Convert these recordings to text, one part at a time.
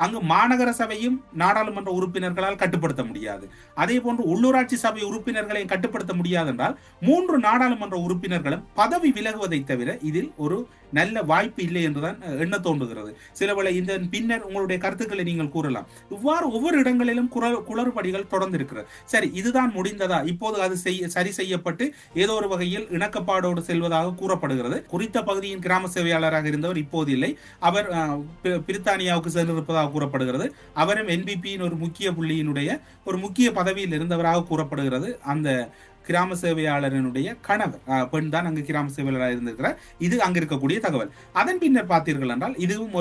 அங்கு மாநகர சபையும் நாடாளுமன்ற உறுப்பினர்களால் கட்டுப்படுத்த முடியாது. அதே போன்று உள்ளூராட்சி சபை உறுப்பினர்களையும் கட்டுப்படுத்த முடியாது என்றால் 3 நாடாளுமன்ற உறுப்பினர்களும் பதவி விலகுவதை தவிர இதில் ஒரு நல்ல வாய்ப்பு இல்லை என்றுதான் எண்ண தோன்றுகிறது. சிலவேளை இந்த பின்னர் உங்களுடைய கருத்துக்களை நீங்கள் கூறலாம். இவ்வாறு ஒவ்வொரு இடங்களிலும் குளறுபடிகள் தொடர்ந்து இருக்கிறது. சரி, இதுதான் முடிந்ததா? இப்போது அது சரி செய்யப்பட்டு ஏதோ ஒரு வகையில் இணக்கப்பாடோடு செல்வதாக கூறப்படுகிறது. குறித்த பகுதியின் கிராம சேவையாளராக இருந்தவர் இப்போது இல்லை. அவர் பிரித்தானியாவுக்கு சென்றிருப்பதாக கூறப்படுகிறது. அவரும் என்பிபியின் ஒரு முக்கிய புள்ளியினுடைய ஒரு முக்கிய பதவியில் இருந்தவராக கூறப்படுகிறது. அந்த கிராம சேவையாளரினுடைய கணவர் பெண் தான் அங்கு கிராம சேவையாளராக இருந்திருக்கிறார். இது அங்கு இருக்கக்கூடிய தகவல். அதன் பின்னர் பார்த்தீர்கள் என்றால் இதுவும்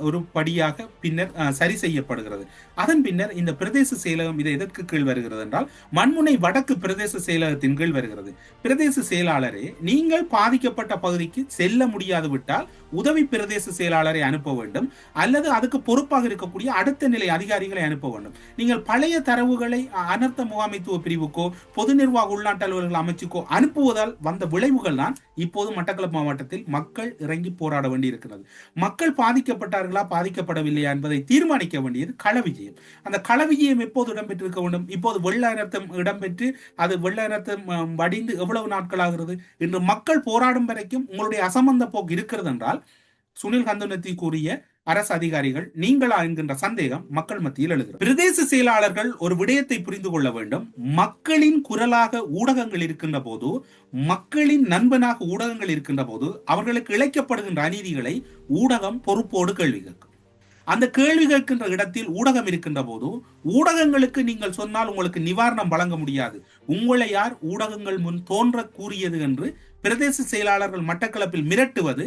ஒரு படியாக பின்னர் சரி செய்யப்படுகிறது. அதன் பின்னர் இந்த பிரதேச செயலகம் இது எதற்கு கீழ் வருகிறது என்றால் மண்முனை வடக்கு பிரதேச செயலகத்தின் கீழ் வருகிறது. பிரதேச செயலாளரே நீங்கள் பாதிக்கப்பட்ட பகுதிக்கு செல்ல முடியாது விட்டால் உதவி பிரதேச செயலாளரை அனுப்ப வேண்டும், அல்லது அதுக்கு பொறுப்பாக இருக்கக்கூடிய அடுத்த நிலை அதிகாரிகளை அனுப்ப வேண்டும். நீங்கள் பழைய தரவுகளை அனர்த்த முகாமைத்துவ பிரிவுக்கோ பொது நிர்வாக உள்நாட்டு அலுவலர்கள் அமைச்சுக்கோ அனுப்புவதால் வந்த விளைவுகள் தான் இப்போது மட்டக்களப்பு மாவட்டத்தில் மக்கள் இறங்கி போராட வேண்டி இருக்கிறது. மக்கள் பாதிக்கப்பட்டார்களா பாதிக்கப்படவில்லையா என்பதை தீர்மானிக்க வேண்டியது கள விஜயம். அந்த கள விஜயம் எப்போது இடம்பெற்றிருக்க வேண்டும்? இப்போது வெள்ள அனர்த்தம் இடம்பெற்று அது வெள்ள அனர்த்தம் வடிந்து எவ்வளவு நாட்கள் ஆகிறது? இன்று மக்கள் போராடும் வரைக்கும் உங்களுடைய அசம்பந்த போக்கு இருக்கிறது என்றால் சுனில் கந்தனத்தி கூறிய அரசு அதிகாரிகள் நீங்களா என்கின்ற சந்தேகம் மக்கள் மத்தியில் எழுகிறது. பிரதேச செயலாளர்கள் ஒரு விடயத்தை புரிந்து கொள்ள வேண்டும். மக்களின் குரலாக ஊடகங்கள் இருக்கின்ற போது, மக்களின் நண்பனாக ஊடகங்கள் இருக்கின்ற போது அவர்களுக்கு இழைக்கப்படுகின்ற அநீதிகளை ஊடகம் பொறுப்போடு கேள்வி கேட்கும். அந்த கேள்வி கேட்கின்ற இடத்தில் ஊடகம் இருக்கின்ற போது ஊடகங்களுக்கு நீங்கள் சொன்னால் உங்களுக்கு நிவாரணம் வழங்க முடியாது. உங்களை யார் ஊடகங்கள் முன் தோன்ற கூறியது என்று பிரதேச செயலாளர்கள் மட்டக்களப்பில் மிரட்டுவது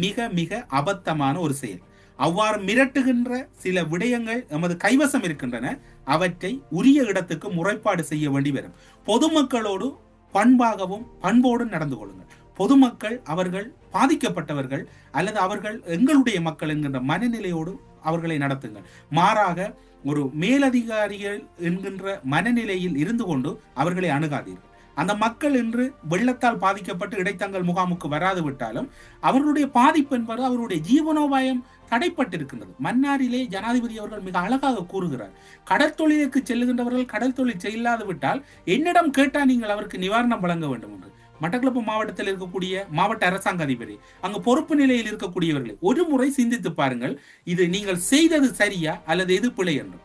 மிக மிக அபத்தமான ஒரு செயல். அவ்வாறு மிரட்டுகின்ற சில விடயங்கள் எமது கைவசம் இருக்கின்றன. அவற்றை உரிய இடத்துக்கு முறைப்பாடு செய்ய வேண்டி வரும். பொதுமக்களோடு பண்பாகவும் பண்போடும் நடந்து கொள்ளுங்கள். பொதுமக்கள் அவர்கள் பாதிக்கப்பட்டவர்கள் அல்லது அவர்கள் எங்களுடைய மக்கள் என்கின்ற மனநிலையோடு அவர்களை நடத்துங்கள். மாறாக ஒரு மேலதிகாரிகள் என்கின்ற மனநிலையில் இருந்து கொண்டு அவர்களை அணுகாதீர்கள். அந்த மக்கள் இன்று வெள்ளத்தால் பாதிக்கப்பட்டு இடைத்தங்கள் முகாமுக்கு வராது விட்டாலும் அவர்களுடைய பாதிப்பு என்பது அவருடைய ஜீவனோபாயம் தடைப்பட்டிருக்கின்றது. மன்னாரிலே ஜனாதிபதி அவர்கள் மிக அழகாக கூறுகிறார், கடற்தொழிலுக்கு செல்லுகின்றவர்கள் கடல் தொழில் செய்யலாது விட்டால் என்னிடம் கேட்டா நீங்கள் அவருக்கு நிவாரணம் வழங்க வேண்டும் என்று. மட்டக்களப்பு மாவட்டத்தில் இருக்கக்கூடிய மாவட்ட அரசாங்க அதிபதி, அங்கு பொறுப்பு நிலையில் இருக்கக்கூடியவர்களை ஒரு முறை சிந்தித்து பாருங்கள், இது நீங்கள் செய்தது சரியா அல்லது எது பிழை என்று.